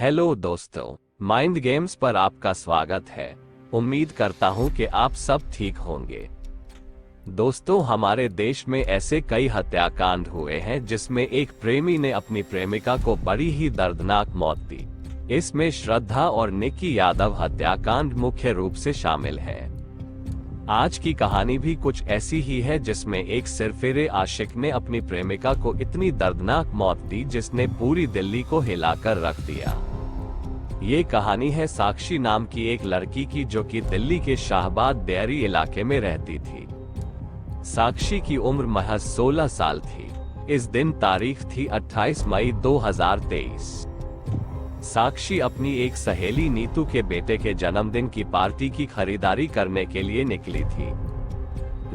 Hello दोस्तों, mind games पर आपका स्वागत है। उम्मीद करता हूं कि आप सब ठीक होंगे। दोस्तों, हमारे देश में ऐसे कई हत्याकांड हुए हैं जिसमें एक प्रेमी ने अपनी प्रेमिका को बड़ी ही दर्दनाक मौत दी। इसमें श्रद्धा और निकी यादव हत्याकांड मुख्य रूप से शामिल है। आज की कहानी भी कुछ ऐसी ही है जिसमें एक सिरफिरे आशिक ने अपनी प्रेमिका को इतनी दर्दनाक मौत दी जिसने पूरी दिल्ली को हिलाकर रख दिया। ये कहानी है साक्षी नाम की एक लड़की की जो कि दिल्ली के शाहबाद डेयरी इलाके में रहती थी। साक्षी की उम्र महज 16 साल थी। इस दिन तारीख थी 28 मई 2023। साक्षी अपनी एक सहेली नीतू के बेटे के जन्मदिन की पार्टी की खरीदारी करने के लिए निकली थी।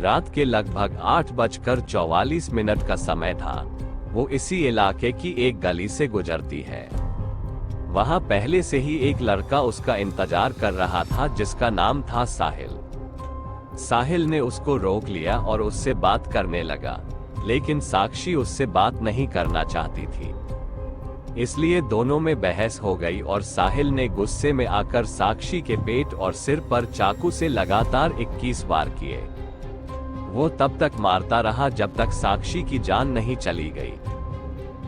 रात के लगभग 8:44 का समय था। वो इसी इलाके की एक गली से गुजरती है। वहां पहले से ही एक लड़का उसका इंतजार कर रहा था जिसका नाम था साहिल। साहिल ने उसको रोक लिया और उससे बात करने लगा, लेकिन साक्षी उससे बात नहीं करना चाहती थी। इसलिए दोनों में बहस हो गई और साहिल ने गुस्से में आकर साक्षी के पेट और सिर पर चाकू से लगातार 21 वार किए। वो तब तक मारता रहा जब तक साक्षी की जान नहीं चली गई।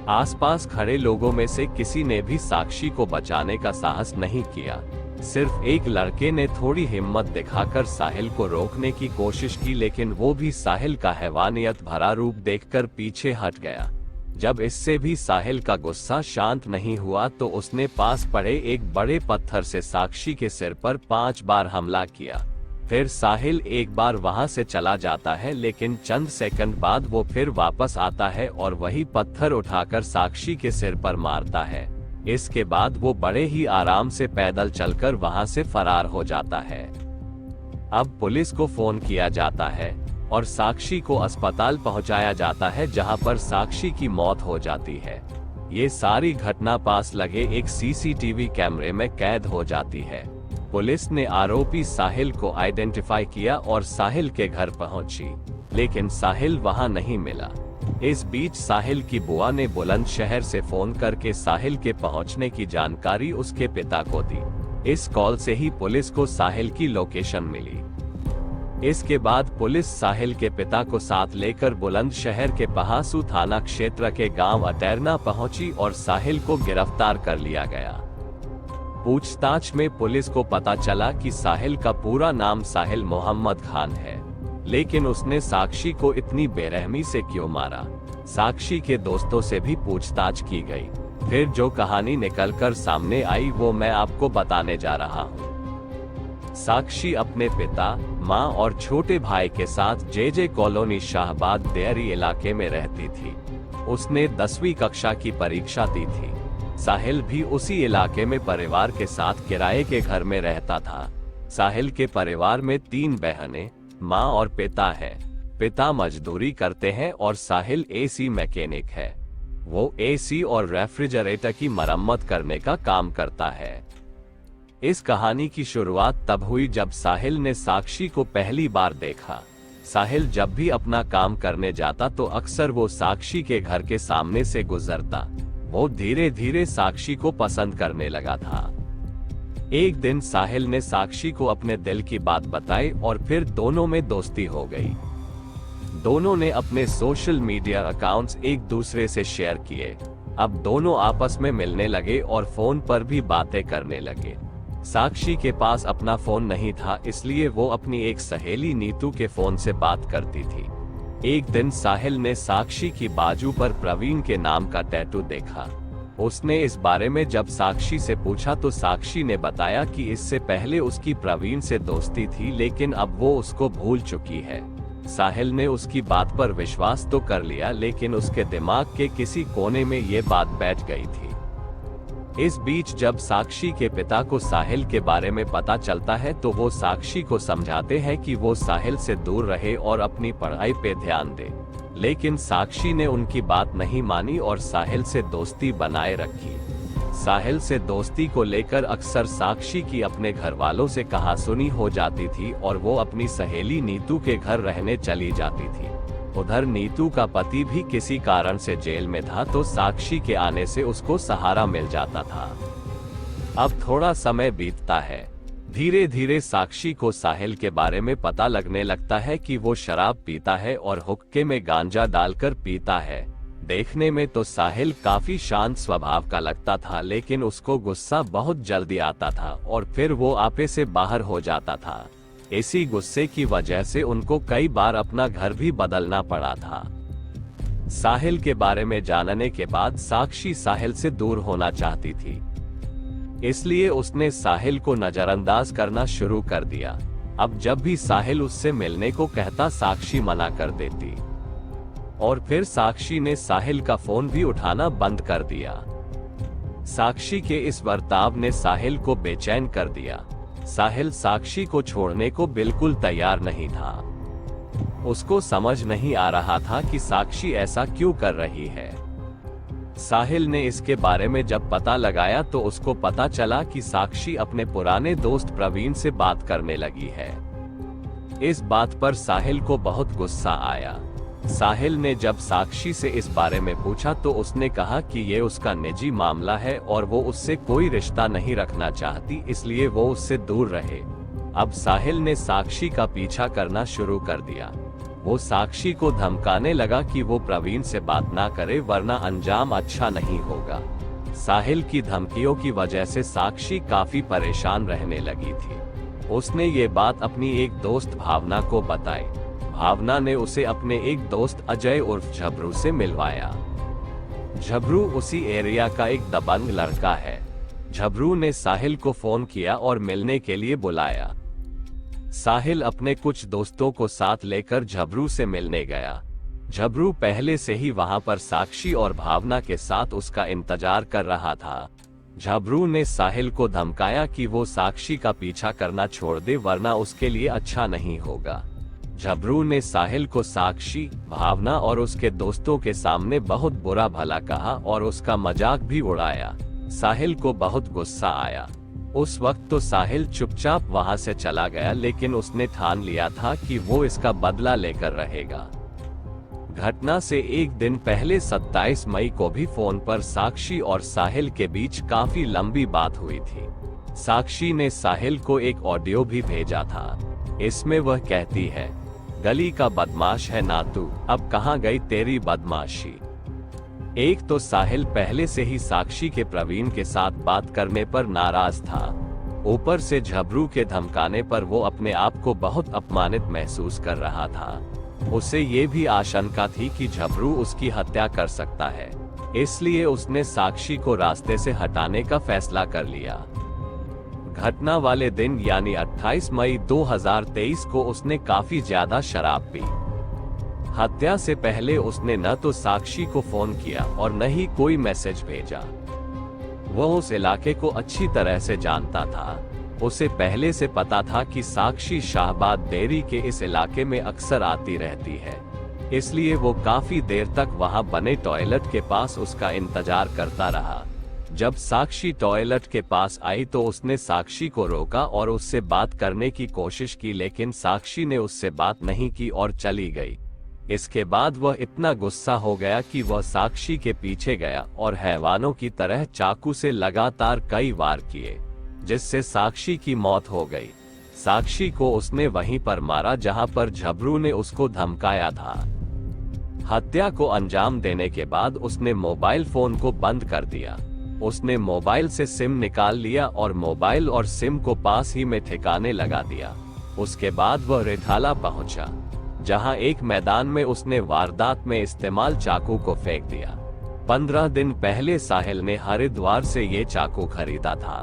आसपास खड़े लोगों में से किसी ने भी साक्षी को बचाने का साहस नहीं किया। सिर्फ एक लड़के ने थोड़ी हिम्मत दिखाकर साहिल को रोकने की कोशिश की, लेकिन वो भी साहिल का हैवानियत भरा रूप देखकर पीछे हट गया। जब इससे भी साहिल का गुस्सा शांत नहीं हुआ तो उसने पास पड़े एक बड़े पत्थर से साक्षी के सिर पर 5 बार हमला किया। फिर साहिल एक बार वहां से चला जाता है, लेकिन चंद सेकंड बाद वो फिर वापस आता है और वही पत्थर उठाकर साक्षी के सिर पर मारता है। इसके बाद वो बड़े ही आराम से पैदल चलकर वहां से फरार हो जाता है। अब पुलिस को फोन किया जाता है और साक्षी को अस्पताल पहुंचाया जाता है, जहां पर साक्षी की मौत हो जाती है। ये सारी घटना पास लगे एक सीसीटीवी कैमरे में कैद हो जाती है। पुलिस ने आरोपी साहिल को आइडेंटिफाई किया और साहिल के घर पहुंची, लेकिन साहिल वहां नहीं मिला। इस बीच साहिल की बुआ ने बुलंदशहर से फोन करके साहिल के पहुंचने की जानकारी उसके पिता को दी। इस कॉल से ही पुलिस को साहिल की लोकेशन मिली। इसके बाद पुलिस साहिल के पिता को साथ लेकर बुलंदशहर के पहासू थाना क्षेत्र के गांव अटैरना पहुंची और साहिल को गिरफ्तार कर लिया गया। पूछताछ में पुलिस को पता चला कि साहिल का पूरा नाम साहिल मोहम्मद खान है, लेकिन उसने साक्षी को इतनी बेरहमी से क्यों मारा। साक्षी के दोस्तों से भी पूछताछ की गई। फिर जो कहानी निकलकर सामने आई वो मैं आपको बताने जा रहा हूँ। साक्षी अपने पिता, माँ और छोटे भाई के साथ जे कॉलोनी शाहबाद डेयरी इलाके में रहती थी। उसने 10वीं कक्षा की परीक्षा दी थी। साहिल भी उसी इलाके में परिवार के साथ किराए के घर में रहता था। साहिल के परिवार में 3 बहनें, माँ और पिता है। पिता मजदूरी करते हैं और साहिल एसी मैकेनिक है। वो एसी और रेफ्रिजरेटर की मरम्मत करने का काम करता है। इस कहानी की शुरुआत तब हुई जब साहिल ने साक्षी को पहली बार देखा। साहिल जब भी अपना काम करने जाता तो अक्सर वो साक्षी के घर के सामने से गुजरता। वो धीरे धीरे साक्षी को पसंद करने लगा था। एक दिन साहिल ने साक्षी को अपने दिल की बात बताई और फिर दोनों में दोस्ती हो गई। दोनों ने अपने सोशल मीडिया अकाउंट्स एक दूसरे से शेयर किए। अब दोनों आपस में मिलने लगे और फोन पर भी बातें करने लगे। साक्षी के पास अपना फोन नहीं था, इसलिए वो अपनी एक सहेली नीतू के फोन से बात करती थी। एक दिन साहिल ने साक्षी की बाजू पर प्रवीण के नाम का टैटू देखा। उसने इस बारे में जब साक्षी से पूछा तो साक्षी ने बताया कि इससे पहले उसकी प्रवीण से दोस्ती थी, लेकिन अब वो उसको भूल चुकी है। साहिल ने उसकी बात पर विश्वास तो कर लिया, लेकिन उसके दिमाग के किसी कोने में ये बात बैठ गई थी। इस बीच जब साक्षी के पिता को साहिल के बारे में पता चलता है तो वो साक्षी को समझाते हैं कि वो साहिल से दूर रहे और अपनी पढ़ाई पे ध्यान दे, लेकिन साक्षी ने उनकी बात नहीं मानी और साहिल से दोस्ती बनाए रखी। साहिल से दोस्ती को लेकर अक्सर साक्षी की अपने घर वालों से कहासुनी हो जाती थी और वो अपनी सहेली नीतू के घर रहने चली जाती थी। उधर नीतू का पति भी किसी कारण से जेल में था तो साक्षी के आने से उसको सहारा मिल जाता था। अब थोड़ा समय बीतता है। धीरे धीरे साक्षी को साहिल के बारे में पता लगने लगता है कि वो शराब पीता है और हुक्के में गांजा डालकर पीता है। देखने में तो साहिल काफी शांत स्वभाव का लगता था, लेकिन उसको गुस्सा बहुत जल्दी आता था और फिर वो आपे से बाहर हो जाता था। इसी गुस्से की वजह से उनको कई बार अपना घर भी बदलना पड़ा था। साहिल के बारे में जानने के बाद साक्षी साहिल से दूर होना चाहती थी, इसलिए उसने साहिल को नजरअंदाज करना शुरू कर दिया। अब जब भी साहिल उससे मिलने को कहता, साक्षी मना कर देती और फिर साक्षी ने साहिल का फोन भी उठाना बंद कर दिया। साक्षी के इस बर्ताव ने साहिल को बेचैन कर दिया। साहिल साक्षी को छोड़ने को बिल्कुल तैयार नहीं था। उसको समझ नहीं आ रहा था कि साक्षी ऐसा क्यों कर रही है। साहिल ने इसके बारे में जब पता लगाया तो उसको पता चला कि साक्षी अपने पुराने दोस्त प्रवीण से बात करने लगी है। इस बात पर साहिल को बहुत गुस्सा आया। साहिल ने जब साक्षी से इस बारे में पूछा तो उसने कहा कि ये उसका निजी मामला है और वो उससे कोई रिश्ता नहीं रखना चाहती, इसलिए वो उससे दूर रहे। अब साहिल ने साक्षी का पीछा करना शुरू कर दिया। वो साक्षी को धमकाने लगा कि वो प्रवीण से बात ना करे वरना अंजाम अच्छा नहीं होगा। साहिल की धमकियों की वजह से साक्षी काफी परेशान रहने लगी थी। उसने ये बात अपनी एक दोस्त भावना को बताई। भावना ने उसे अपने एक दोस्त अजय उर्फ झबरू से मिलवाया। झबरू उसी एरिया का एक दबंग लड़का है। झबरू ने साहिल को फोन किया और मिलने के लिए बुलाया। साहिल अपने कुछ दोस्तों को साथ लेकर झबरू से मिलने गया। झबरू पहले से ही वहां पर साक्षी और भावना के साथ उसका इंतजार कर रहा था। झबरू ने साहिल को धमकाया कि वो साक्षी का पीछा करना छोड़ दे वरना उसके लिए अच्छा नहीं होगा। झबरू ने साहिल को साक्षी, भावना और उसके दोस्तों के सामने बहुत बुरा भला कहा और उसका मजाक भी उड़ाया। साहिल को बहुत गुस्सा आया। उस वक्त तो साहिल चुपचाप वहां से चला गया, लेकिन उसने ठान लिया था कि वो इसका बदला लेकर रहेगा। घटना से एक दिन पहले 27 मई को भी फोन पर साक्षी और साहिल के बीच काफी लंबी बात हुई थी। साक्षी ने साहिल को एक ऑडियो भी भेजा था। इसमें वह कहती है, गली का बदमाश है ना तू, अब कहाँ गई तेरी बदमाशी। एक तो साहिल पहले से ही साक्षी के प्रवीण के साथ बात करने पर नाराज था। ऊपर से झबरू के धमकाने पर वो अपने आप को बहुत अपमानित महसूस कर रहा था। उसे ये भी आशंका थी कि झबरू उसकी हत्या कर सकता है, इसलिए उसने साक्षी को रास्ते से हटाने का फैसला कर लिया। घटना वाले दिन यानी 28 मई 2023 को उसने काफी ज्यादा शराब पी। हत्या से पहले उसने न तो साक्षी को फोन किया और न ही कोई मैसेज भेजा। वह उस इलाके को अच्छी तरह से जानता था। उसे पहले से पता था कि साक्षी शाहबाद डेयरी के इस इलाके में अक्सर आती रहती है, इसलिए वो काफी देर तक वहां बने टॉयलेट के पास उसका इंतजार करता रहा। जब साक्षी टॉयलेट के पास आई तो उसने साक्षी को रोका और उससे बात करने की कोशिश की, लेकिन साक्षी ने उससे बात नहीं की और चली गई। इसके बाद वह इतना गुस्सा हो गया कि वह साक्षी के पीछे गया और हैवानों की तरह चाकू से लगातार कई वार किए, जिससे साक्षी की मौत हो गई। साक्षी को उसने वहीं पर मारा जहां पर झबरू ने उसको धमकाया था। हत्या को अंजाम देने के बाद उसने मोबाइल फोन को बंद कर दिया। उसने मोबाइल से सिम निकाल लिया और मोबाइल और सिम को पास ही में ठिकाने लगा दिया। उसके बाद वह रिठाला पहुंचा, जहां एक मैदान में उसने वारदात में इस्तेमाल चाकू को फेंक दिया। 15 दिन पहले साहिल ने हरिद्वार से ये चाकू खरीदा था।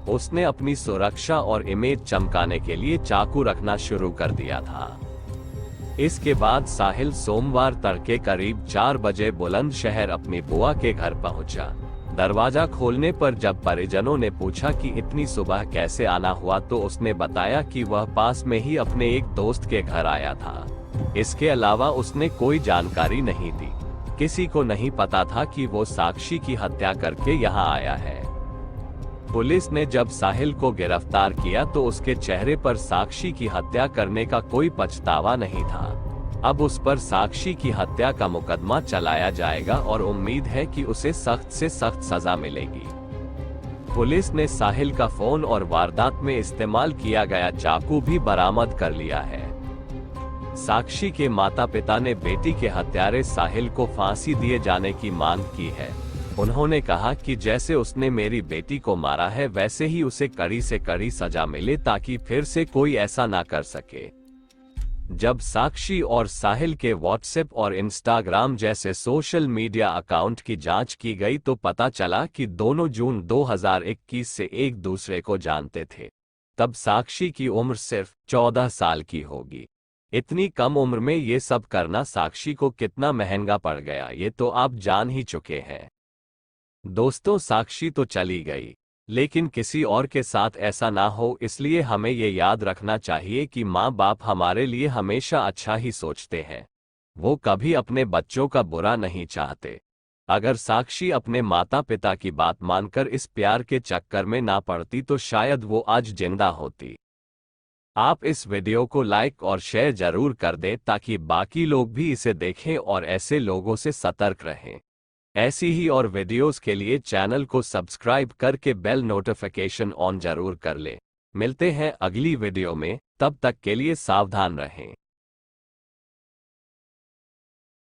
उसने अपनी सुरक्षा और इमेज चमकाने के लिए चाकू रखना शुरू कर दिया था। इसके बाद साहिल सोमवार तड़के करीब 4 बजे बुलंदशहर अपनी बुआ के घर पहुंचा। दरवाजा खोलने पर जब परिजनों ने पूछा कि इतनी सुबह कैसे आना हुआ तो उसने बताया कि वह पास में ही अपने एक दोस्त के घर आया था। इसके अलावा उसने कोई जानकारी नहीं दी। किसी को नहीं पता था कि वो साक्षी की हत्या करके यहाँ आया है। पुलिस ने जब साहिल को गिरफ्तार किया तो उसके चेहरे पर साक्षी की हत्या करने का कोई पछतावा नहीं था। अब उस पर साक्षी की हत्या का मुकदमा चलाया जाएगा और उम्मीद है कि उसे सख्त से सख्त सजा मिलेगी। पुलिस ने साहिल का फोन और वारदात में इस्तेमाल किया गया चाकू भी बरामद कर लिया है। साक्षी के माता पिता ने बेटी के हत्यारे साहिल को फांसी दिए जाने की मांग की है। उन्होंने कहा कि जैसे उसने मेरी बेटी को मारा है वैसे ही उसे कड़ी से कड़ी सजा मिले ताकि फिर से कोई ऐसा ना कर सके। जब साक्षी और साहिल के व्हाट्सएप और इंस्टाग्राम जैसे सोशल मीडिया अकाउंट की जांच की गई तो पता चला कि दोनों जून 2021 से एक दूसरे को जानते थे। तब साक्षी की उम्र सिर्फ 14 साल की होगी। इतनी कम उम्र में ये सब करना साक्षी को कितना महंगा पड़ गया ये तो आप जान ही चुके हैं। दोस्तों, साक्षी तो चली गई, लेकिन किसी और के साथ ऐसा ना हो, इसलिए हमें ये याद रखना चाहिए कि माँ बाप हमारे लिए हमेशा अच्छा ही सोचते हैं। वो कभी अपने बच्चों का बुरा नहीं चाहते। अगर साक्षी अपने माता पिता की बात मानकर इस प्यार के चक्कर में ना पड़ती तो शायद वो आज जिंदा होती। आप इस वीडियो को लाइक और शेयर जरूर कर दें ताकि बाकी लोग भी इसे देखें और ऐसे लोगों से सतर्क रहें। ऐसी ही और वीडियोस के लिए चैनल को सब्सक्राइब करके बेल नोटिफिकेशन ऑन जरूर कर लें। मिलते हैं अगली वीडियो में, तब तक के लिए सावधान रहें।